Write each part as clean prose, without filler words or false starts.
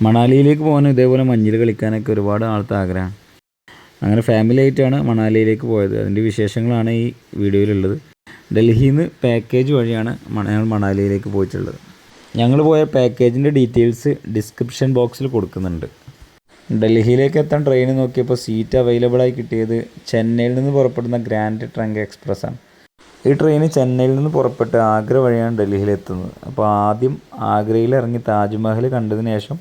മണാലിയിലേക്ക് പോകാൻ ഇതേപോലെ മഞ്ഞിൽ കളിക്കാനൊക്കെ ഒരുപാട് ആൾക്ക് ആഗ്രഹമാണ്. അങ്ങനെ ഫാമിലി ആയിട്ടാണ് മണാലിയിലേക്ക് പോയത്. അതിൻ്റെ വിശേഷങ്ങളാണ് ഈ വീഡിയോയിലുള്ളത്. ഡൽഹിയിൽ നിന്ന് പാക്കേജ് വഴിയാണ് ഞങ്ങൾ മണാലിയിലേക്ക് പോയിട്ടുള്ളത്. ഞങ്ങൾ പോയ പാക്കേജിൻ്റെ ഡീറ്റെയിൽസ് ഡിസ്ക്രിപ്ഷൻ ബോക്സിൽ കൊടുക്കുന്നുണ്ട്. ഡൽഹിയിലേക്ക് എത്താൻ ട്രെയിൻ നോക്കിയപ്പോൾ സീറ്റ് അവൈലബിളായി കിട്ടിയത് ചെന്നൈയിൽ നിന്ന് പുറപ്പെടുന്ന ഗ്രാൻഡ് ട്രങ്ക് എക്സ്പ്രസ് ആണ്. ഈ ട്രെയിൻ ചെന്നൈയിൽ നിന്ന് പുറപ്പെട്ട് ആഗ്ര വഴിയാണ് ഡൽഹിയിലെത്തുന്നത്. അപ്പോൾ ആദ്യം ആഗ്രയിൽ ഇറങ്ങി താജ്മഹൽ കണ്ടതിന് ശേഷം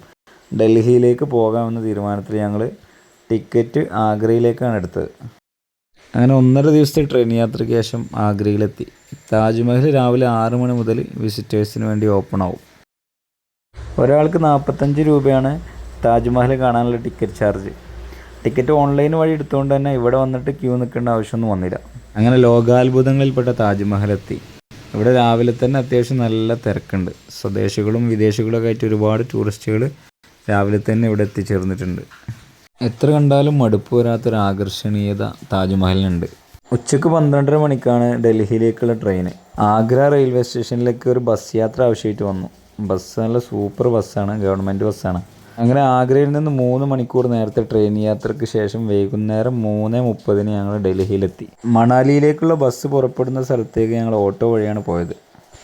ഡൽഹിയിലേക്ക് പോകാമെന്ന തീരുമാനത്തിൽ ഞങ്ങൾ ടിക്കറ്റ് ആഗ്രയിലേക്കാണ് എടുത്തത്. അങ്ങനെ 1.5 ദിവസത്തെ ട്രെയിൻ യാത്രയ്ക്ക് ശേഷം ആഗ്രയിലെത്തി. താജ്മഹൽ രാവിലെ 6 മണി മുതൽ വിസിറ്റേഴ്സിന് വേണ്ടി ഓപ്പൺ ആവും. ഒരാൾക്ക് 45 രൂപയാണ് താജ്മഹൽ കാണാനുള്ള ടിക്കറ്റ് ചാർജ്. ടിക്കറ്റ് ഓൺലൈൻ വഴി എടുത്തുകൊണ്ട് തന്നെ ഇവിടെ വന്നിട്ട് ക്യൂ നിൽക്കേണ്ട ആവശ്യമൊന്നും വന്നില്ല. അങ്ങനെ ലോകാത്ഭുതങ്ങളിൽപ്പെട്ട താജ്മഹൽ എത്തി. ഇവിടെ രാവിലെ തന്നെ അത്യാവശ്യം നല്ല തിരക്കുണ്ട്. സ്വദേശികളും വിദേശികളൊക്കെ ആയിട്ട് ഒരുപാട് ടൂറിസ്റ്റുകൾ രാവിലെ തന്നെ ഇവിടെ എത്തിച്ചേർന്നിട്ടുണ്ട്. എത്ര കണ്ടാലും മടുപ്പ് വരാത്തൊരു ആകർഷണീയത താജ്മഹലിനുണ്ട്. ഉച്ചയ്ക്ക് 12:30 മണിക്കാണ് ഡൽഹിയിലേക്കുള്ള ട്രെയിൻ. ആഗ്ര റെയിൽവേ സ്റ്റേഷനിലേക്ക് ഒരു ബസ് യാത്ര ആവശ്യമായിട്ട് വന്നു. ബസ് നല്ല സൂപ്പർ ബസ്സാണ്, ഗവൺമെൻറ് ബസ്സാണ്. അങ്ങനെ ആഗ്രയിൽ നിന്ന് 3 മണിക്കൂർ നേരത്തെ ട്രെയിൻ യാത്രയ്ക്ക് ശേഷം വൈകുന്നേരം 3:30 ഞങ്ങൾ ഡൽഹിയിലെത്തി. മണാലിയിലേക്കുള്ള ബസ് പുറപ്പെടുന്ന സ്ഥലത്തേക്ക് ഞങ്ങൾ ഓട്ടോ വഴിയാണ് പോയത്.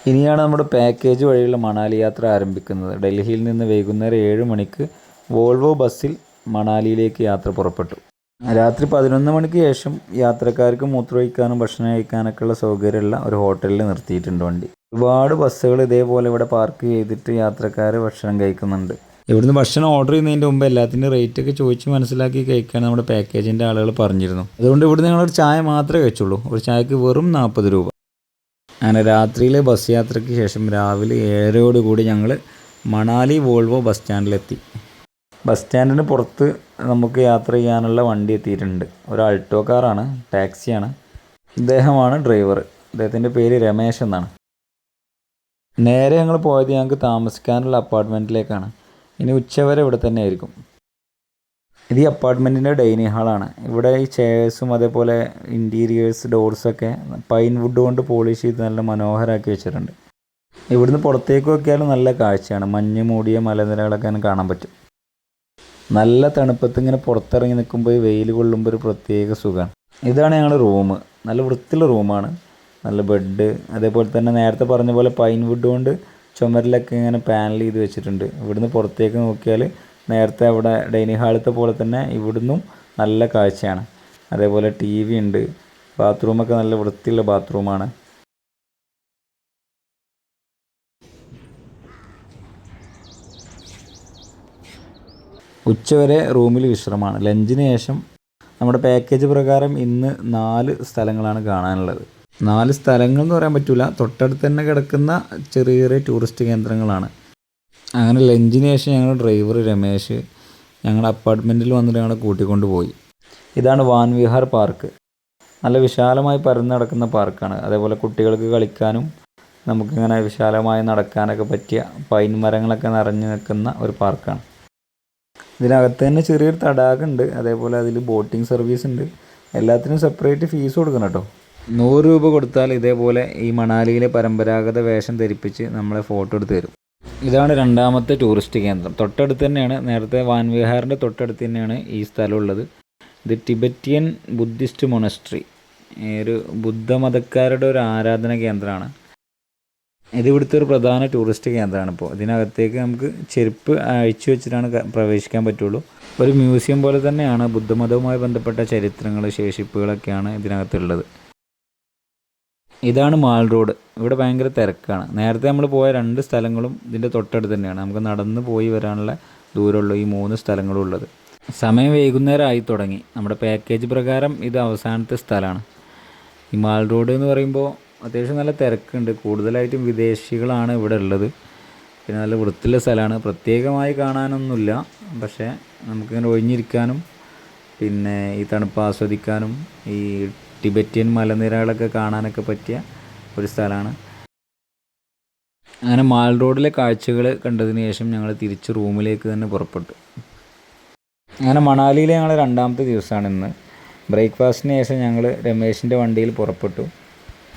ഇനിയാണ് നമ്മുടെ പാക്കേജ് വഴിയുള്ള മണാലി യാത്ര ആരംഭിക്കുന്നത്. ഡൽഹിയിൽ നിന്ന് വൈകുന്നേരം 7 മണിക്ക് വോൾവോ ബസ്സിൽ മണാലിയിലേക്ക് യാത്ര പുറപ്പെട്ടു. രാത്രി 11 മണിക്ക് ശേഷം യാത്രക്കാർക്ക് മൂത്രമൊഴിക്കാനും ഭക്ഷണം കഴിക്കാനൊക്കെയുള്ള സൗകര്യമുള്ള ഒരു ഹോട്ടലിൽ നിർത്തിയിട്ടുണ്ട് വണ്ടി. ഒരുപാട് ബസ്സുകൾ ഇതേപോലെ ഇവിടെ പാർക്ക് ചെയ്തിട്ട് യാത്രക്കാർ ഭക്ഷണം കഴിക്കുന്നുണ്ട്. ഇവിടുന്ന് ഭക്ഷണം ഓർഡർ ചെയ്യുന്നതിൻ്റെ മുമ്പ് എല്ലാത്തിൻ്റെ റേറ്റൊക്കെ ചോദിച്ച് മനസ്സിലാക്കി കഴിക്കാൻ നമ്മുടെ പാക്കേജിൻ്റെ ആളുകൾ പറഞ്ഞിരുന്നു. അതുകൊണ്ട് ഇവിടുന്ന് ഞങ്ങളൊരു ചായ മാത്രമേ കഴിച്ചുള്ളൂ. ഒരു ചായക്ക് വെറും 40 രൂപ. അങ്ങനെ രാത്രിയിലെ ബസ് യാത്രയ്ക്ക് ശേഷം രാവിലെ 7:30 ഞങ്ങൾ മണാലി വോൾവോ ബസ് സ്റ്റാൻഡിലെത്തി. ബസ് സ്റ്റാൻഡിന് പുറത്ത് നമുക്ക് യാത്ര ചെയ്യാനുള്ള വണ്ടി എത്തിയിട്ടുണ്ട്. ഒരു അൾട്ടോ കാറാണ്, ടാക്സിയാണ്. ഇദ്ദേഹമാണ് ഡ്രൈവർ. ഇദ്ദേഹത്തിൻ്റെ പേര് രമേശ് എന്നാണ്. നേരെ ഞങ്ങൾ പോയത് ഞങ്ങൾക്ക് താമസിക്കാനുള്ള അപ്പാർട്ട്മെൻറ്റിലേക്കാണ്. ഇനി ഉച്ചവരെ ഇവിടെ തന്നെ ആയിരിക്കും. ഇത് ഈ അപ്പാർട്ട്മെൻറ്റിൻ്റെ ഡൈനിങ് ഹാളാണ്. ഇവിടെ ഈ ചെയർസും അതേപോലെ ഇൻറ്റീരിയേഴ്സ് ഡോർസൊക്കെ പൈൻ വുഡ് കൊണ്ട് പോളിഷ് ചെയ്ത് നല്ല മനോഹരമാക്കി വെച്ചിട്ടുണ്ട്. ഇവിടുന്ന് പുറത്തേക്ക് നോക്കിയാലും നല്ല കാഴ്ചയാണ്. മഞ്ഞ് മൂടിയ മലനിരകളൊക്കെ കാണാൻ പറ്റും. നല്ല തണുപ്പത്ത് ഇങ്ങനെ പുറത്തിറങ്ങി നിൽക്കുമ്പോൾ വെയിൽ കൊള്ളുമ്പോൾ ഒരു പ്രത്യേക സുഖമാണ്. ഇതാണ് ഞങ്ങളുടെ റൂം. നല്ല വൃത്തിയുള്ള റൂമാണ്. നല്ല ബെഡ്, അതേപോലെ തന്നെ നേരത്തെ പറഞ്ഞ പോലെ പൈൻ വുഡ് കൊണ്ട് ചുമരിലൊക്കെ ഇങ്ങനെ പാനൽ ചെയ്ത് വെച്ചിട്ടുണ്ട്. ഇവിടുന്ന് പുറത്തേക്ക് നോക്കിയാൽ നേരത്തെ അവിടെ ഡൈനിങ് ഹാളത്തെ പോലെ തന്നെ ഇവിടുന്നും നല്ല കാഴ്ചയാണ്. അതേപോലെ TV ഉണ്ട്. ബാത്റൂമൊക്കെ നല്ല വൃത്തിയുള്ള ബാത്റൂമാണ്. ഉച്ചവരെ റൂമിൽ വിശ്രമമാണ്. ലഞ്ചിന് ശേഷം നമ്മുടെ പാക്കേജ് പ്രകാരം ഇന്ന് 4 സ്ഥലങ്ങളാണ് കാണാനുള്ളത്. 4 സ്ഥലങ്ങൾ എന്ന് പറയാൻ പറ്റില്ല, തൊട്ടടുത്ത് തന്നെ കിടക്കുന്ന ചെറിയ ചെറിയ ടൂറിസ്റ്റ് കേന്ദ്രങ്ങളാണ്. അങ്ങനെ ലഞ്ചിന് ശേഷം ഞങ്ങൾ ഡ്രൈവർ രമേശ് ഞങ്ങളുടെ അപ്പാർട്ട്മെൻറ്റിൽ വന്നിട്ട് ഞങ്ങളെ കൂട്ടിക്കൊണ്ട് പോയി. ഇതാണ് വാൻവിഹാർ പാർക്ക്. നല്ല വിശാലമായി പരന്ന് നടക്കുന്ന പാർക്കാണ്. അതേപോലെ കുട്ടികൾക്ക് കളിക്കാനും നമുക്കിങ്ങനെ വിശാലമായി നടക്കാനൊക്കെ പറ്റിയ പൈൻ മരങ്ങളൊക്കെ നിറഞ്ഞു നിൽക്കുന്ന ഒരു പാർക്കാണ്. ഇതിനകത്ത് തന്നെ ചെറിയൊരു തടാകമുണ്ട്. അതേപോലെ അതിൽ ബോട്ടിംഗ് സർവീസ് ഉണ്ട്. എല്ലാത്തിനും സെപ്പറേറ്റ് ഫീസ് കൊടുക്കണം കേട്ടോ. 100 രൂപ കൊടുത്താൽ ഇതേപോലെ ഈ മണാലിയിലെ പരമ്പരാഗത വേഷം ധരിപ്പിച്ച് നമ്മളെ ഫോട്ടോ എടുത്ത് തരും. ഇതാണ് 2ാമത്തെ ടൂറിസ്റ്റ് കേന്ദ്രം. തൊട്ടടുത്ത് തന്നെയാണ്, നേരത്തെ വാൻവിഹാറിൻ്റെ തൊട്ടടുത്ത് തന്നെയാണ് ഈ സ്ഥലമുള്ളത്. ഇത് ടിബറ്റിയൻ ബുദ്ധിസ്റ്റ് മൊണസ്ട്രി, ഒരു ബുദ്ധമതക്കാരുടെ ഒരു ആരാധന കേന്ദ്രമാണ്. ഇത് ഇവിടുത്തെ ഒരു പ്രധാന ടൂറിസ്റ്റ് കേന്ദ്രമാണ്. ഇപ്പോൾ ഇതിനകത്തേക്ക് നമുക്ക് ചെരുപ്പ് അഴിച്ചു വെച്ചിട്ടാണ് പ്രവേശിക്കാൻ പറ്റുള്ളൂ. ഒരു മ്യൂസിയം പോലെ തന്നെയാണ്. ബുദ്ധമതവുമായി ബന്ധപ്പെട്ട ചരിത്രങ്ങൾ, ശേഷിപ്പുകളൊക്കെയാണ് ഇതിനകത്തുള്ളത്. ഇതാണ് മാൾ റോഡ്. ഇവിടെ ഭയങ്കര തിരക്കാണ്. നേരത്തെ നമ്മൾ പോയ 2 സ്ഥലങ്ങളും ഇതിൻ്റെ തൊട്ടടുത്ത് തന്നെയാണ്. നമുക്ക് നടന്ന് പോയി വരാനുള്ള ദൂരമുള്ള ഈ 3 സ്ഥലങ്ങളും ഉള്ളത്. സമയം വൈകുന്നേരം ആയി തുടങ്ങി. നമ്മുടെ പാക്കേജ് പ്രകാരം ഇത് അവസാനത്തെ സ്ഥലമാണ്. ഈ മാൾ റോഡ് എന്ന് പറയുമ്പോൾ അത്യാവശ്യം നല്ല തിരക്കുണ്ട്. കൂടുതലായിട്ടും വിദേശികളാണ് ഇവിടെ ഉള്ളത്. പിന്നെ നല്ല വൃത്തിയുള്ള സ്ഥലമാണ്. പ്രത്യേകമായി കാണാനൊന്നുമില്ല. പക്ഷേ നമുക്കിങ്ങനെ ഒഴിഞ്ഞിരിക്കാനും പിന്നെ ഈ തണുപ്പ് ആസ്വദിക്കാനും ഈ ടിബറ്റിയൻ മലനിരകളൊക്കെ കാണാനൊക്കെ പറ്റിയ ഒരു സ്ഥലമാണ്. അങ്ങനെ മാൾ റോഡിലെ കാഴ്ചകൾ കണ്ടതിന് ശേഷം ഞങ്ങൾ തിരിച്ച് റൂമിലേക്ക് തന്നെ പുറപ്പെട്ടു. അങ്ങനെ മണാലിയിലെ ഞങ്ങൾ 2ാമത്തെ ദിവസമാണ് ഇന്ന്. ബ്രേക്ക്ഫാസ്റ്റിന് ശേഷം ഞങ്ങൾ രമേശിൻ്റെ വണ്ടിയിൽ പുറപ്പെട്ടു.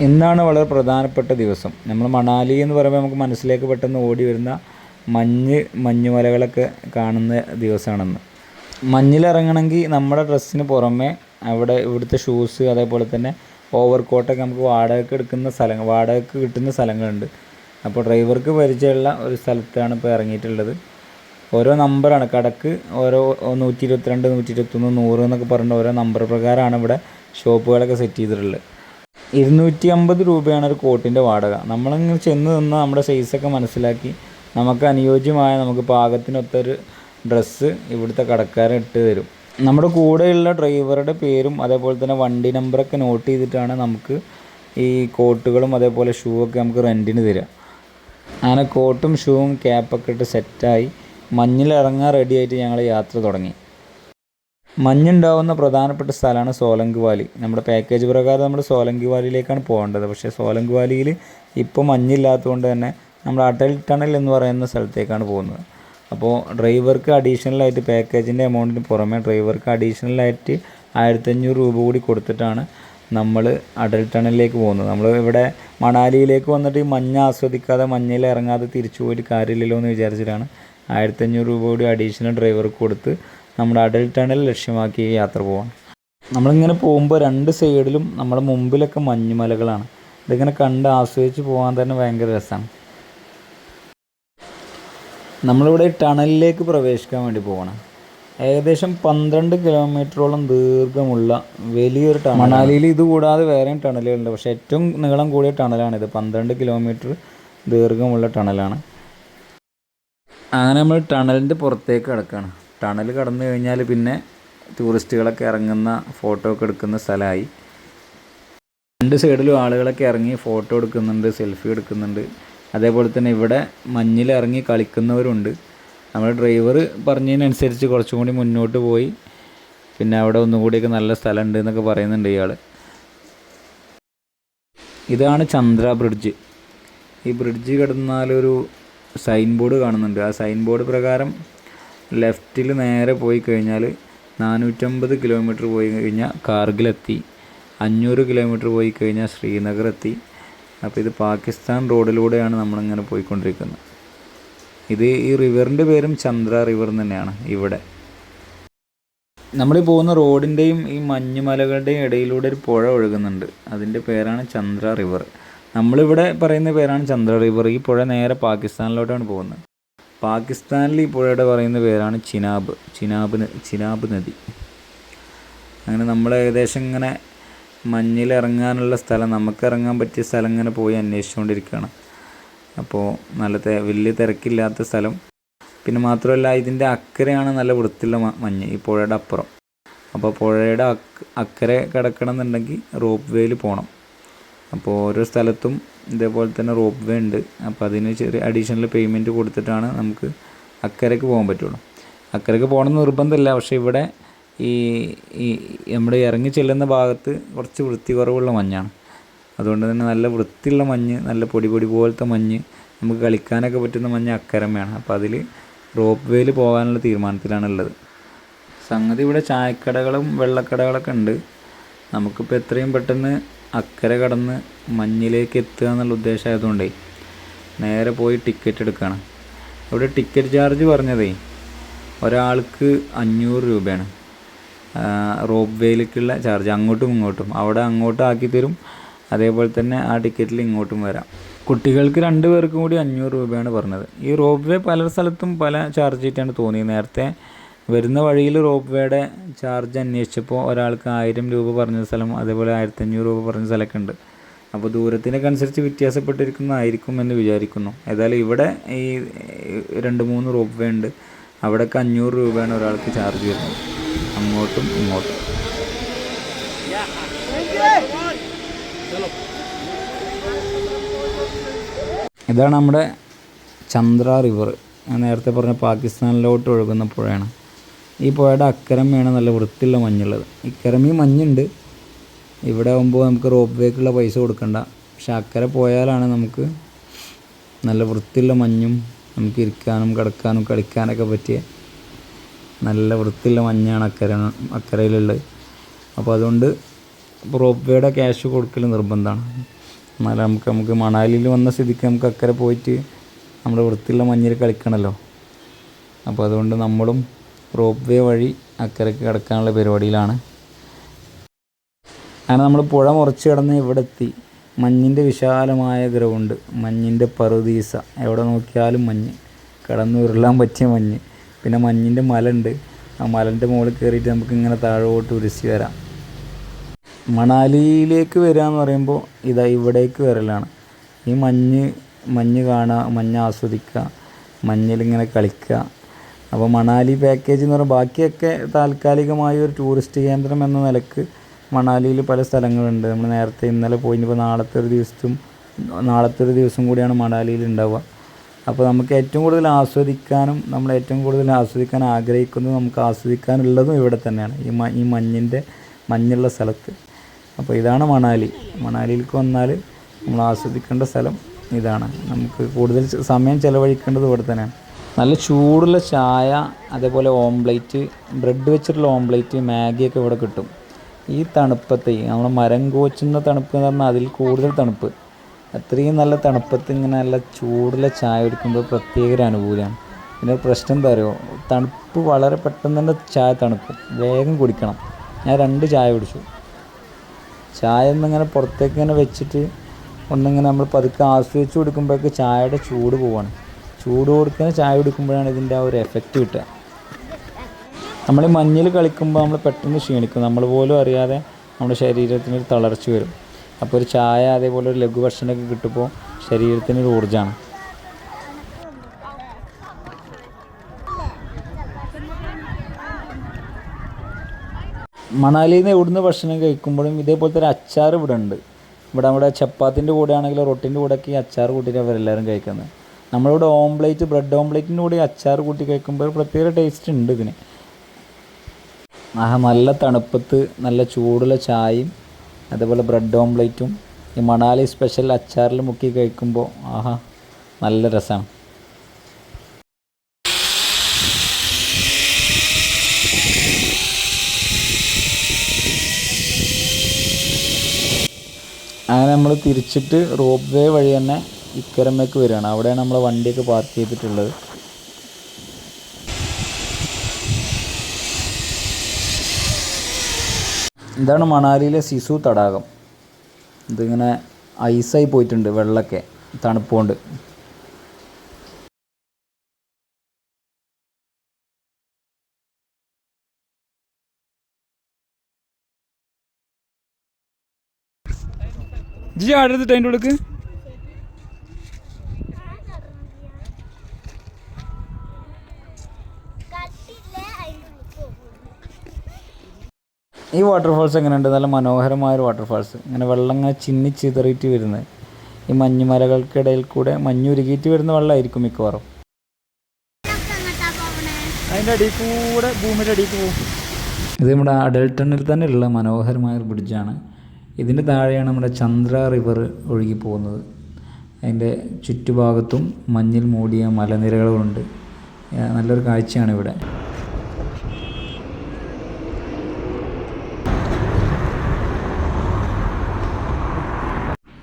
ഇന്നാണ് വളരെ പ്രധാനപ്പെട്ട ദിവസം. നമ്മൾ മണാലി എന്ന് പറയുമ്പോൾ നമുക്ക് മനസ്സിലേക്ക് പെട്ടെന്ന് ഓടി വരുന്ന മഞ്ഞുമലകളൊക്കെ കാണുന്ന ദിവസമാണെന്ന്. മഞ്ഞിലിറങ്ങണമെങ്കിൽ നമ്മുടെ ഡ്രസ്സിന് പുറമെ ഇവിടുത്തെ ഷൂസ് അതേപോലെ തന്നെ ഓവർ കോട്ടൊക്കെ നമുക്ക് വാടകയ്ക്ക് കിട്ടുന്ന സ്ഥലങ്ങളുണ്ട്. അപ്പോൾ ഡ്രൈവർക്ക് പരിചയമുള്ള ഒരു സ്ഥലത്താണ് ഇപ്പോൾ ഇറങ്ങിയിട്ടുള്ളത്. ഓരോ നമ്പറാണ് കടക്ക്, ഓരോ 122, 121, 100 എന്നൊക്കെ പറഞ്ഞിട്ട് ഓരോ നമ്പർ പ്രകാരമാണ് ഇവിടെ ഷോപ്പുകളൊക്കെ സെറ്റ് ചെയ്തിട്ടുള്ളത്. 250 രൂപയാണ് ഒരു കോട്ടിൻ്റെ വാടക. നമ്മളിങ്ങനെ ചെന്ന് നിന്ന് നമ്മുടെ സൈസൊക്കെ മനസ്സിലാക്കി നമുക്ക് അനുയോജ്യമായ നമുക്ക് പാകത്തിനൊത്തൊരു ഡ്രസ്സ് ഇവിടുത്തെ കടക്കാരൻ ഇട്ട് തരും. നമ്മുടെ കൂടെയുള്ള ഡ്രൈവറുടെ പേരും അതേപോലെ തന്നെ വണ്ടി നമ്പറൊക്കെ നോട്ട് ചെയ്തിട്ടാണ് നമുക്ക് ഈ കോട്ടുകളും അതേപോലെ ഷൂ ഒക്കെ നമുക്ക് റെൻറ്റിന് തരിക. അങ്ങനെ കോട്ടും ഷൂവും ക്യാപ്പൊക്കെ ഇട്ട് സെറ്റായി മഞ്ഞിലിറങ്ങാൻ റെഡി ആയിട്ട് ഞങ്ങൾ യാത്ര തുടങ്ങി. മഞ്ഞുണ്ടാവുന്ന പ്രധാനപ്പെട്ട സ്ഥലമാണ് സോലങ്ക് വാലി. നമ്മുടെ പാക്കേജ് പ്രകാരം നമ്മൾ സോലങ്ക് വാലിയിലേക്കാണ് പോകേണ്ടത്. പക്ഷേ സോലങ്ക് വാലിയിൽ ഇപ്പോൾ മഞ്ഞില്ലാത്തതുകൊണ്ട് തന്നെ നമ്മൾ അടൽ ടണൽ എന്ന് പറയുന്ന സ്ഥലത്തേക്കാണ് പോകുന്നത്. അപ്പോൾ ഡ്രൈവർക്ക് അഡീഷണലായിട്ട് പാക്കേജിൻ്റെ എമൗണ്ടിന് പുറമെ ഡ്രൈവർക്ക് അഡീഷണലായിട്ട് 1500 രൂപ കൂടി കൊടുത്തിട്ടാണ് നമ്മൾ അടൽ ടണലിലേക്ക് പോകുന്നത്. നമ്മൾ ഇവിടെ മണാലിയിലേക്ക് വന്നിട്ട് ഈ മഞ്ഞ് ആസ്വദിക്കാതെ മഞ്ഞിൽ ഇറങ്ങാതെ തിരിച്ചു പോയിട്ട് കാര്യമില്ലല്ലോ എന്ന് വിചാരിച്ചിട്ടാണ് 1500 രൂപ കൂടി അഡീഷണൽ ഡ്രൈവർക്ക് കൊടുത്ത് നമ്മുടെ അടൽ ടണൽ ലക്ഷ്യമാക്കി യാത്ര പോകാം. നമ്മളിങ്ങനെ പോകുമ്പോൾ 2 സൈഡിലും നമ്മുടെ മുമ്പിലൊക്കെ മഞ്ഞുമലകളാണ്. ഇതിങ്ങനെ കണ്ട് ആസ്വദിച്ച് പോകാൻ തന്നെ ഭയങ്കര രസമാണ്. നമ്മളിവിടെ ടണലിലേക്ക് പ്രവേശിക്കാൻ വേണ്ടി പോകണം. ഏകദേശം 12 കിലോമീറ്ററോളം ദീർഘമുള്ള വലിയൊരു ടണൽ. മണാലിയിൽ ഇത് കൂടാതെ വേറെയും ടണലുകളുണ്ട്, പക്ഷേ ഏറ്റവും നീളം കൂടിയ ടണലാണിത്. 12 കിലോമീറ്റർ ദീർഘമുള്ള ടണലാണ്. അങ്ങനെ നമ്മൾ ടണലിൻ്റെ പുറത്തേക്ക് കിടക്കുകയാണ്. ടണൽ കടന്നു കഴിഞ്ഞാൽ പിന്നെ ടൂറിസ്റ്റുകളൊക്കെ ഇറങ്ങുന്ന ഫോട്ടോ ഒക്കെ എടുക്കുന്ന സ്ഥലമായി. 2 സൈഡിലും ആളുകളൊക്കെ ഇറങ്ങി ഫോട്ടോ എടുക്കുന്നുണ്ട്, സെൽഫി എടുക്കുന്നുണ്ട്. അതേപോലെ തന്നെ ഇവിടെ മഞ്ഞിലിറങ്ങി കളിക്കുന്നവരുണ്ട്. നമ്മുടെ ഡ്രൈവർ പറഞ്ഞതിനനുസരിച്ച് കുറച്ചും കൂടി മുന്നോട്ട് പോയി പിന്നെ അവിടെ ഒന്നും കൂടിയൊക്കെ നല്ല സ്ഥലമുണ്ട് എന്നൊക്കെ പറയുന്നുണ്ട് ഇയാൾ. ഇതാണ് ചന്ദ്ര ബ്രിഡ്ജ്. ഈ ബ്രിഡ്ജ് കടന്നാലൊരു സൈൻ ബോർഡ് കാണുന്നുണ്ട്. ആ സൈൻ ബോർഡ് പ്രകാരം ലെഫ്റ്റിൽ നേരെ പോയി കഴിഞ്ഞാൽ 450 കിലോമീറ്റർ പോയി കഴിഞ്ഞാൽ കാർഗിലെത്തി, 500 കിലോമീറ്റർ പോയി കഴിഞ്ഞാൽ ശ്രീനഗർ എത്തി. അപ്പോൾ ഇത് പാകിസ്ഥാൻ റോഡിലൂടെയാണ് നമ്മളിങ്ങനെ പോയിക്കൊണ്ടിരിക്കുന്നത്. ഈ റിവറിൻ്റെ പേരും ചന്ദ്ര റിവർ തന്നെയാണ്. ഇവിടെ നമ്മൾ പോകുന്ന റോഡിൻ്റെയും ഈ മഞ്ഞുമലകളുടെയും ഇടയിലൂടെ ഒരു പുഴ ഒഴുകുന്നുണ്ട്. അതിൻ്റെ പേരാണ് ചന്ദ്ര റിവർ. നമ്മളിവിടെ പറയുന്ന പേരാണ് ചന്ദ്ര റിവർ. ഈ പുഴ നേരെ പാകിസ്ഥാനിലോട്ടാണ് പോകുന്നത്. പാകിസ്ഥാനിൽ ഈ പുഴയുടെ പറയുന്ന പേരാണ് ചിനാബ് നദി. അങ്ങനെ നമ്മൾ ഏകദേശം ഇങ്ങനെ മഞ്ഞിലിറങ്ങാനുള്ള സ്ഥലം, നമുക്ക് ഇറങ്ങാൻ പറ്റിയ സ്ഥലം ഇങ്ങനെ പോയി അന്വേഷിച്ചുകൊണ്ടിരിക്കുകയാണ്. അപ്പോൾ വലിയ തിരക്കില്ലാത്ത സ്ഥലം. പിന്നെ മാത്രമല്ല ഇതിൻ്റെ അക്കരെയാണ് നല്ല വൃത്തിയുള്ള മഞ്ഞ്, ഈ പുഴയുടെ അപ്പുറം. അപ്പോൾ പുഴയുടെ അക്കരെ കിടക്കണം എന്നുണ്ടെങ്കിൽ റോപ്പ് വേയിൽ പോകണം. അപ്പോൾ ഓരോ സ്ഥലത്തും ഇതേപോലെ തന്നെ റോപ്പ് വേ ഉണ്ട്. അപ്പോൾ അതിന് ചെറിയ അഡീഷണൽ പേയ്മെൻറ്റ് കൊടുത്തിട്ടാണ് നമുക്ക് അക്കരയ്ക്ക് പോകാൻ പറ്റുള്ളൂ. അക്കരയ്ക്ക് പോകണമെന്ന് നിർബന്ധമില്ല. പക്ഷേ ഇവിടെ ഈ നമ്മൾ ഇറങ്ങി ചെല്ലുന്ന ഭാഗത്ത് കുറച്ച് വൃത്തി കുറവുള്ള മഞ്ഞാണ്. അതുകൊണ്ട് തന്നെ നല്ല വൃത്തിയുള്ള മഞ്ഞ്, നല്ല പൊടി പോലത്തെ മഞ്ഞ്, നമുക്ക് കളിക്കാനൊക്കെ പറ്റുന്ന മഞ്ഞ് അക്കരമയാണ്. അപ്പോൾ അതിൽ റോപ്പ് വേയിൽ പോകാനുള്ള തീരുമാനത്തിലാണുള്ളത്. സംഗതി ഇവിടെ ചായക്കടകളും വെള്ളക്കടകളൊക്കെ ഉണ്ട്. നമുക്കിപ്പോൾ എത്രയും പെട്ടെന്ന് അക്കരെ കടന്ന് മഞ്ഞിലേക്ക് എത്തുക എന്നുള്ള ഉദ്ദേശമായതുകൊണ്ടേ നേരെ പോയി ടിക്കറ്റ് എടുക്കുകയാണ്. ഇവിടെ ടിക്കറ്റ് ചാർജ് പറഞ്ഞതേ ഒരാൾക്ക് 500 രൂപയാണ്. റോപ്പ് വേയിലേക്കുള്ള ചാർജ് അങ്ങോട്ടും ഇങ്ങോട്ടും. അവിടെ അങ്ങോട്ടും ആക്കി തരും, അതേപോലെ തന്നെ ആ ടിക്കറ്റിൽ ഇങ്ങോട്ടും വരാം. കുട്ടികൾക്ക് 2 പേർക്കും കൂടി 500 രൂപയാണ് പറഞ്ഞത്. ഈ റോപ്പ് വേ പല സ്ഥലത്തും പല ചാർജ് ചെയ്തിട്ടാണ് തോന്നിയത്. നേരത്തെ വരുന്ന വഴിയിൽ റോപ്പ് വേയുടെ ചാർജ് അന്വേഷിച്ചപ്പോൾ ഒരാൾക്ക് 1000 രൂപ പറഞ്ഞ സ്ഥലം, അതേപോലെ 1500 രൂപ പറഞ്ഞ സ്ഥലമൊക്കെ ഉണ്ട്. അപ്പോൾ ദൂരത്തിനൊക്കെ അനുസരിച്ച് വ്യത്യാസപ്പെട്ടിരിക്കുന്നതായിരിക്കും എന്ന് വിചാരിക്കുന്നു. ഏതായാലും ഇവിടെ ഈ 2-3 റോപ്പ് വേ ഉണ്ട്. അവിടെയൊക്കെ 500 രൂപയാണ് ഒരാൾക്ക് ചാർജ് വരുന്നത്, അങ്ങോട്ടും ഇങ്ങോട്ടും. ഇതാണ് നമ്മുടെ ചന്ദ്ര റിവർ. ഞാൻ നേരത്തെ പറഞ്ഞ പാകിസ്ഥാനിലോട്ട് ഒഴുകുന്ന പുഴയാണ്. ഈ പുഴയുടെ അക്കരമയാണ് നല്ല വൃത്തിയുള്ള മഞ്ഞുള്ളത്. ഇക്കരമയും മഞ്ഞുണ്ട്. ഇവിടെ ആകുമ്പോൾ നമുക്ക് റോപ്പ് വേക്കുള്ള പൈസ കൊടുക്കണ്ട. പക്ഷെ അക്കരെ പോയാലാണ് നമുക്ക് നല്ല വൃത്തിയുള്ള മഞ്ഞും നമുക്ക് ഇരിക്കാനും കിടക്കാനും കളിക്കാനൊക്കെ പറ്റിയ നല്ല വൃത്തിയുള്ള മഞ്ഞാണ് അക്കരയിലുള്ളത്. അപ്പോൾ അതുകൊണ്ട് റോപ്പ് വേയുടെ ക്യാഷ് കൊടുക്കൽ നിർബന്ധമാണ്. എന്നാലും നമുക്ക് മണാലിയിൽ വന്ന സ്ഥിതിക്ക് നമുക്ക് അക്കരെ പോയിട്ട് നമ്മുടെ വൃത്തിയുള്ള മഞ്ഞിൽ കളിക്കണമല്ലോ. അപ്പോൾ അതുകൊണ്ട് നമ്മളും റോപ്പ് വേ വഴി അക്കരയ്ക്ക് കിടക്കാനുള്ള പരിപാടിയിലാണ്. അങ്ങനെ നമ്മൾ പുഴ മുറിച്ച് കിടന്ന് ഇവിടെ എത്തി. മഞ്ഞിൻ്റെ വിശാലമായ ഗ്രൗണ്ട്, മഞ്ഞിൻ്റെ പറുദീസ, എവിടെ നോക്കിയാലും മഞ്ഞ്, കിടന്ന് ഉരുളാൻ പറ്റിയ മഞ്ഞ്. പിന്നെ മഞ്ഞിൻ്റെ മല ഉണ്ട്, ആ മലൻ്റെ മുകളിൽ കയറിയിട്ട് നമുക്ക് ഇങ്ങനെ താഴോട്ട് ഉരുസി വരാം. മണാലിയിലേക്ക് വരിക എന്ന് പറയുമ്പോൾ ഇതാ ഇവിടേക്ക് വരലാണ്. ഈ മഞ്ഞ് കാണുക, മഞ്ഞ് ആസ്വദിക്കുക, മഞ്ഞിലിങ്ങനെ കളിക്കുക. അപ്പോൾ മണാലി പാക്കേജ് എന്ന് പറയുമ്പോൾ ബാക്കിയൊക്കെ താൽക്കാലികമായ ഒരു ടൂറിസ്റ്റ് കേന്ദ്രം എന്ന നിലക്ക് മണാലിയിൽ പല സ്ഥലങ്ങളുണ്ട്. നമ്മൾ നേരത്തെ ഇന്നലെ പോയി, ഇപ്പോൾ നാളത്തെ ഒരു ദിവസം കൂടിയാണ് മണാലിയിൽ ഉണ്ടാവുക. അപ്പോൾ നമുക്ക് ഏറ്റവും കൂടുതൽ ആസ്വദിക്കാനും നമ്മൾ ഏറ്റവും കൂടുതൽ ആസ്വദിക്കാൻ ആഗ്രഹിക്കുന്നതും നമുക്ക് ആസ്വദിക്കാനുള്ളതും ഇവിടെ തന്നെയാണ്, ഈ മഞ്ഞുള്ള സ്ഥലത്ത്. അപ്പോൾ ഇതാണ് മണാലി. മണാലിയിലേക്ക് വന്നാൽ നമ്മൾ ആസ്വദിക്കേണ്ട സ്ഥലം ഇതാണ്. നമുക്ക് കൂടുതൽ സമയം ചിലവഴിക്കേണ്ടത് ഇവിടെ തന്നെയാണ്. നല്ല ചൂടുള്ള ചായ, അതേപോലെ ഓംപ്ലേറ്റ്, ബ്രെഡ് വെച്ചിട്ടുള്ള ഓംപ്ലേറ്റ്, മാഗിയൊക്കെ ഇവിടെ കിട്ടും. ഈ തണുപ്പത്ത് നമ്മൾ മരം കോച്ചുന്ന തണുപ്പ് എന്ന് പറഞ്ഞാൽ അതിൽ കൂടുതൽ തണുപ്പ്. അത്രയും നല്ല തണുപ്പത്ത് ഇങ്ങനെ നല്ല ചൂടുള്ള ചായ കുടിക്കുമ്പോൾ പ്രത്യേക ഒരു അനുഭൂതിയാണ്. പിന്നെ പ്രശ്നം എന്താ പറയുമോ, തണുപ്പ് വളരെ പെട്ടെന്ന് തന്നെ ചായ തണുക്കും, വേഗം കുടിക്കണം. ഞാൻ 2 ചായ കുടിച്ചു. ചായ ഒന്നിങ്ങനെ പുറത്തേക്ക് ഇങ്ങനെ വെച്ചിട്ട് ഒന്നിങ്ങനെ നമ്മൾ പതുക്കെ ആസ്വദിച്ച് കൊടുക്കുമ്പോഴേക്ക് ചായയുടെ ചൂട് പോവാണ്. ചൂട് കൊടുക്കുന്ന ചായ കുടിക്കുമ്പോഴാണ് ഇതിൻ്റെ ആ ഒരു എഫക്റ്റ് കിട്ടുക. നമ്മൾ ഈ മഞ്ഞിൽ കളിക്കുമ്പോൾ നമ്മൾ പെട്ടെന്ന് ക്ഷീണിക്കും, നമ്മൾ പോലും അറിയാതെ നമ്മുടെ ശരീരത്തിനൊരു തളർച്ച വരും. അപ്പോൾ ഒരു ചായ അതേപോലെ ഒരു ലഘു ഭക്ഷണമൊക്കെ കിട്ടുമ്പോൾ ശരീരത്തിനൊരു ഊർജ്ജമാണ്. മണാലിയിൽ നിന്ന് ഇവിടുന്ന് ഭക്ഷണം കഴിക്കുമ്പോഴും ഇതേപോലത്തെ ഒരു അച്ചാർ ഇവിടെ ഉണ്ട്. നമ്മുടെ ചപ്പാത്തിൻ്റെ കൂടെ ആണെങ്കിലും റൊട്ടിൻ്റെ കൂടെയൊക്കെ ഈ അച്ചാർ കൂട്ടിയിട്ട് അവരെല്ലാവരും കഴിക്കുന്നത്. നമ്മളിവിടെ ഓംപ്ലേറ്റ്, ബ്രെഡ് ഓംപ്ലേറ്റിൻ്റെ കൂടെ അച്ചാർ കൂട്ടി കഴിക്കുമ്പോൾ പ്രത്യേക ടേസ്റ്റ് ഉണ്ട് ഇതിന്. നല്ല തണുപ്പത്ത് നല്ല ചൂടുള്ള ചായയും അതേപോലെ ബ്രെഡ് ഓംപ്ലേറ്റും ഈ മണാലി സ്പെഷ്യൽ അച്ചാറിൽ മുക്കി കഴിക്കുമ്പോൾ നല്ല രസമാണ്. അങ്ങനെ നമ്മൾ തിരിച്ചിട്ട് റോപ്പ് വേ വഴി തന്നെ ഇക്കരമേക്ക് വരികയാണ്. അവിടെയാണ് നമ്മൾ വണ്ടിയൊക്കെ പാർക്ക് ചെയ്തിട്ടുള്ളത്. ഇതാണ് മണാലിയിലെ സിസു തടാകം. ഇതിങ്ങനെ ഐസായി പോയിട്ടുണ്ട്, വെള്ളമൊക്കെ തണുപ്പുകൊണ്ട്. ജി ആടെടുത്തിട്ട് അതിൻ്റെ ഉള്ളിലേക്ക് ഈ വാട്ടർഫാൾസ് എങ്ങനെയുണ്ട്? നല്ല മനോഹരമായൊരു വാട്ടർഫാൾസ്. ഇങ്ങനെ വെള്ളം ഇങ്ങനെ ചിന്നിച്ചിതറിയിട്ട് വരുന്നത് ഈ മഞ്ഞുമലകൾക്കിടയിൽ കൂടെ മഞ്ഞുരുകിയിട്ട് വരുന്ന വെള്ളമായിരിക്കും മിക്കവാറും. അതിൻ്റെ അടിയിൽ കൂടെ ഭൂമിയുടെ അടിയിൽ പോകും. ഇത് നമ്മുടെ അഡൽട്ടണിൽ തന്നെ ഉള്ള മനോഹരമായൊരു ബ്രിഡ്ജാണ്. ഇതിൻ്റെ താഴെയാണ് നമ്മുടെ ചന്ദ്ര റിവർ ഒഴുകി പോകുന്നത്. അതിൻ്റെ ചുറ്റുഭാഗത്തും മഞ്ഞിൽ മൂടിയ മലനിരകളുണ്ട്. നല്ലൊരു കാഴ്ചയാണ് ഇവിടെ.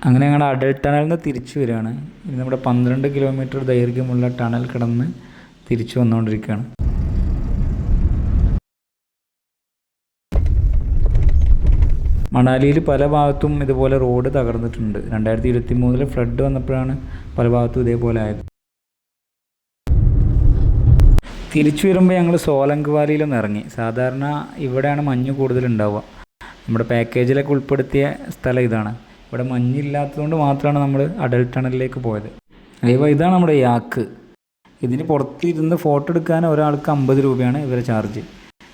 അങ്ങനെ ഞങ്ങളുടെ അഡൽ ടണലിൽ നിന്ന് തിരിച്ചു വരികയാണ്. ഇത് നമ്മുടെ 12 കിലോമീറ്റർ ദൈർഘ്യമുള്ള ടണൽ കിടന്ന് തിരിച്ചു വന്നുകൊണ്ടിരിക്കുകയാണ്. മണാലിയിൽ പല ഭാഗത്തും ഇതുപോലെ റോഡ് തകർന്നിട്ടുണ്ട്. 2023 ഫ്ലഡ് വന്നപ്പോഴാണ് പല ഭാഗത്തും ഇതേപോലെ ആയത്. തിരിച്ചു വരുമ്പോൾ ഞങ്ങൾ സോലങ്ക് വാലിയിലൊന്ന് ഇറങ്ങി. സാധാരണ ഇവിടെയാണ് മഞ്ഞ് കൂടുതലുണ്ടാവുക. നമ്മുടെ പാക്കേജിലൊക്കെ ഉൾപ്പെടുത്തിയ സ്ഥലം ഇതാണ്. ഇവിടെ മഞ്ഞില്ലാത്തതുകൊണ്ട് മാത്രമാണ് നമ്മൾ അഡൽ ടണലിലേക്ക് പോയത്. അതേപോലെ ഇതാണ് നമ്മുടെ യാക്ക്. ഇതിന് പുറത്തിരുന്ന് ഫോട്ടോ എടുക്കാൻ ഒരാൾക്ക് 50 രൂപയാണ് ഇവരെ ചാർജ്.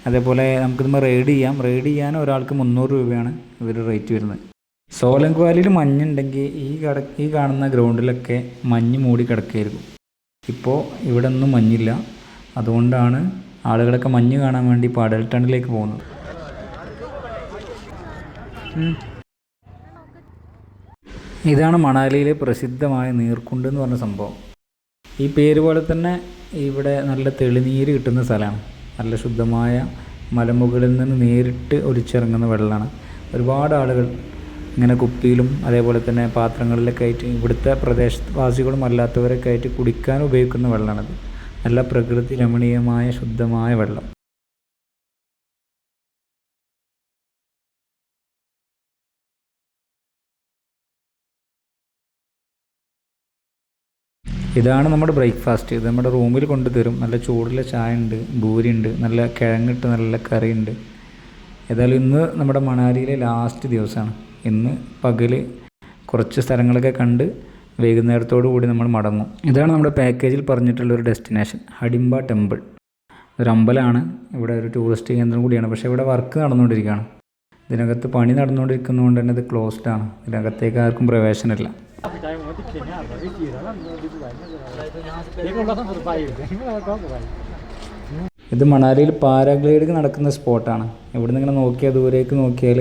അതേപോലെ നമുക്കിതുമ്പോൾ റൈഡ് ചെയ്യാൻ ഒരാൾക്ക് 300 രൂപയാണ് ഇവർ റേറ്റ് വരുന്നത്. സോലങ്ക് വാലിയിൽ മഞ്ഞുണ്ടെങ്കിൽ ഈ കാണുന്ന ഗ്രൗണ്ടിലൊക്കെ മഞ്ഞ് മൂടി കിടക്കുകയായിരിക്കും. ഇപ്പോൾ ഇവിടെ ഒന്നും മഞ്ഞില്ല. അതുകൊണ്ടാണ് ആളുകളൊക്കെ മഞ്ഞ് കാണാൻ വേണ്ടി ഇപ്പോൾ അഡൽ ടണലിലേക്ക് പോകുന്നത്. ഇതാണ് മണാലിയിലെ പ്രസിദ്ധമായ നീർക്കുണ്ട് എന്ന് പറഞ്ഞ സംഭവം. ഈ പേര് പോലെ തന്നെ ഇവിടെ നല്ല തെളിനീര് കിട്ടുന്ന സ്ഥലമാണ്. നല്ല ശുദ്ധമായ മലമുകളിൽ നിന്ന് നേരിട്ട് ഒലിച്ചിറങ്ങുന്ന വെള്ളമാണ്. ഒരുപാട് ആളുകൾ ഇങ്ങനെ കുപ്പിയിലും അതേപോലെ തന്നെ പാത്രങ്ങളിലൊക്കെ ആയിട്ട് ഇവിടുത്തെ പ്രദേശവാസികളും അല്ലാത്തവരൊക്കെ ആയിട്ട് കുടിക്കാൻ ഉപയോഗിക്കുന്ന വെള്ളമാണത്. നല്ല പ്രകൃതി രമണീയമായ ശുദ്ധമായ വെള്ളം. ഇതാണ് നമ്മുടെ ബ്രേക്ക്ഫാസ്റ്റ്. ഇത് നമ്മുടെ റൂമിൽ കൊണ്ടുതരും. നല്ല ചൂടുള്ള ചായ ഉണ്ട്, ഭൂരി ഉണ്ട്, നല്ല കിഴങ്ങിട്ട് നല്ല കറി ഉണ്ട്. ഏതായാലും ഇന്ന് നമ്മുടെ മണാലിയിലെ ലാസ്റ്റ് ദിവസമാണ്. ഇന്ന് പകൽ കുറച്ച് സ്ഥലങ്ങളൊക്കെ കണ്ട് വൈകുന്നേരത്തോടു കൂടി നമ്മൾ മടങ്ങും. ഇതാണ് നമ്മുടെ പാക്കേജിൽ പറഞ്ഞിട്ടുള്ളൊരു ഡെസ്റ്റിനേഷൻ, ഹഡിംബ ടെമ്പിൾ. ഒരു അമ്പലമാണ്, ഇവിടെ ഒരു ടൂറിസ്റ്റ് കേന്ദ്രം കൂടിയാണ്. പക്ഷേ ഇവിടെ വർക്ക് നടന്നുകൊണ്ടിരിക്കുകയാണ്. ഇതിനകത്ത് പണി നടന്നുകൊണ്ടിരിക്കുന്നതുകൊണ്ട് തന്നെ ഇത് ക്ലോസ്ഡ് ആണ്. ഇതിനകത്തേക്ക് ആർക്കും പ്രവേശനമില്ല. ഇത് മണാലിയിൽ പാരാഗ്ലൈഡിങ് നടക്കുന്ന സ്പോട്ടാണ്. ഇവിടെ നിന്ന് ഇങ്ങനെ നോക്കിയാൽ ദൂരേക്ക് നോക്കിയാൽ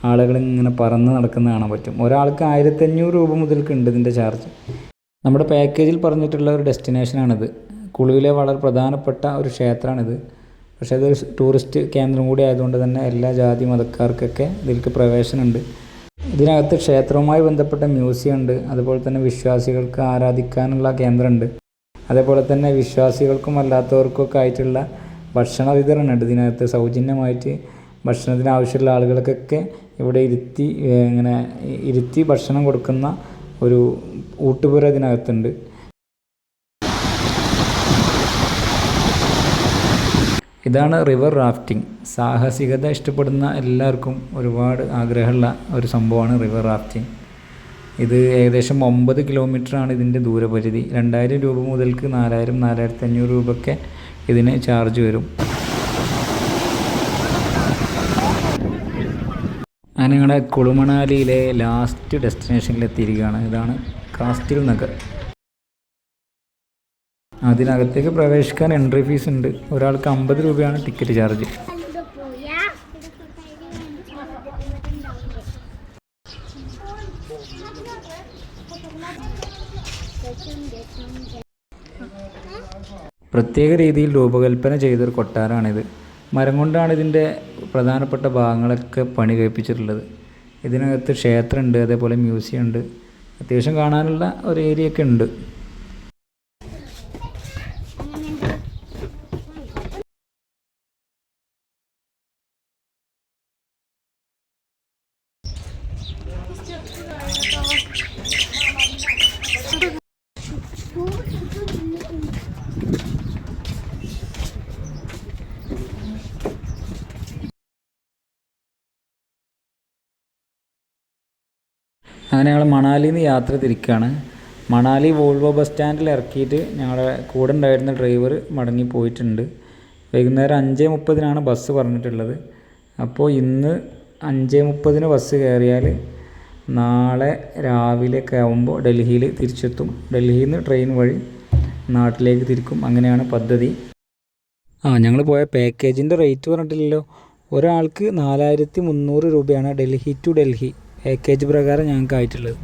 ആളുകൾ ഇങ്ങനെ പറന്ന് നടക്കുന്ന കാണാൻ പറ്റും. ഒരാൾക്ക് 1500 രൂപ മുതൽക്കുണ്ട് ഇതിൻ്റെ ചാർജ്. നമ്മുടെ പാക്കേജിൽ പറഞ്ഞിട്ടുള്ള ഒരു ഡെസ്റ്റിനേഷനാണിത്. കുളുവിലെ വളരെ പ്രധാനപ്പെട്ട ഒരു ക്ഷേത്രമാണിത്. പക്ഷേ ഇതൊരു ടൂറിസ്റ്റ് കേന്ദ്രം കൂടി ആയതുകൊണ്ട് തന്നെ എല്ലാ ജാതി മതക്കാർക്കൊക്കെ ഇതിലേക്ക് പ്രവേശനമുണ്ട്. ഇതിനകത്ത് ക്ഷേത്രവുമായി ബന്ധപ്പെട്ട മ്യൂസിയം ഉണ്ട്. അതുപോലെ തന്നെ വിശ്വാസികൾക്ക് ആരാധിക്കാനുള്ള കേന്ദ്രമുണ്ട്. അതേപോലെ തന്നെ വിശ്വാസികൾക്കും അല്ലാത്തവർക്കൊക്കെ ആയിട്ടുള്ള ഭക്ഷണ വിതരണമുണ്ട്. ഇതിനകത്ത് സൗജന്യമായിട്ട് ഭക്ഷണത്തിന് ആവശ്യമുള്ള ആളുകൾക്കൊക്കെ ഇവിടെ ഇരുത്തി ഭക്ഷണം കൊടുക്കുന്ന ഒരു ഊട്ടുപുര ഇതിനകത്തുണ്ട്. ഇതാണ് റിവർ റാഫ്റ്റിംഗ്. സാഹസികത ഇഷ്ടപ്പെടുന്ന എല്ലാവർക്കും ഒരുപാട് ആഗ്രഹമുള്ള ഒരു സംഭവമാണ് റിവർ റാഫ്റ്റിംഗ്. ഇത് ഏകദേശം 9 കിലോമീറ്ററാണ് ഇതിൻ്റെ ദൂരപരിധി. 2000 രൂപ മുതൽക്ക് 4000, 4500 രൂപയൊക്കെ ഇതിന് ചാർജ് വരും. അങ്ങനെ ഞങ്ങളുടെ കുളുമണാലിയിലെ ലാസ്റ്റ് ഡെസ്റ്റിനേഷനിൽ എത്തിയിരിക്കുകയാണ്. ഇതാണ് കാസ്റ്റിൽ നഗർ. അതിനകത്തേക്ക് പ്രവേശിക്കാൻ എൻട്രി ഫീസ് ഉണ്ട്. ഒരാൾക്ക് 50 രൂപയാണ് ടിക്കറ്റ് ചാർജ്. പ്രത്യേക രീതിയിൽ രൂപകൽപ്പന ചെയ്തൊരു കൊട്ടാരമാണിത്. മരം കൊണ്ടാണ് ഇതിൻ്റെ പ്രധാനപ്പെട്ട ഭാഗങ്ങളൊക്കെ പണി കഴിപ്പിച്ചിട്ടുള്ളത്. ഇതിനകത്ത് ക്ഷേത്രമുണ്ട്, അതേപോലെ മ്യൂസിയം ഉണ്ട്. അത്യാവശ്യം കാണാനുള്ള ഒരു ഏരിയ ഒക്കെ ഉണ്ട്. അങ്ങനെ ഞങ്ങൾ മണാലിയിൽ നിന്ന് യാത്ര തിരിക്കുകയാണ്. മണാലി വോൾവോ ബസ് സ്റ്റാൻഡിൽ ഇറക്കിയിട്ട് ഞങ്ങളുടെ കൂടെ ഉണ്ടായിരുന്ന ഡ്രൈവർ മടങ്ങി പോയിട്ടുണ്ട്. വൈകുന്നേരം 5:30 ബസ് പറഞ്ഞിട്ടുള്ളത്. അപ്പോൾ ഇന്ന് 5:30 ബസ് കയറിയാൽ നാളെ രാവിലെയൊക്കെ ആകുമ്പോൾ ഡൽഹിയിൽ തിരിച്ചെത്തും. ഡൽഹിയിൽ നിന്ന് ട്രെയിൻ വഴി നാട്ടിലേക്ക് തിരിക്കും. അങ്ങനെയാണ് പദ്ധതി. ഞങ്ങൾ പോയ പാക്കേജിൻ്റെ റേറ്റ് പറഞ്ഞിട്ടില്ലല്ലോ. ഒരാൾക്ക് 4300 രൂപയാണ് ഡൽഹി ടു ഡൽഹി പാക്കേജ് പ്രകാരം ഞങ്ങൾക്ക് ആയിട്ടുള്ളത്.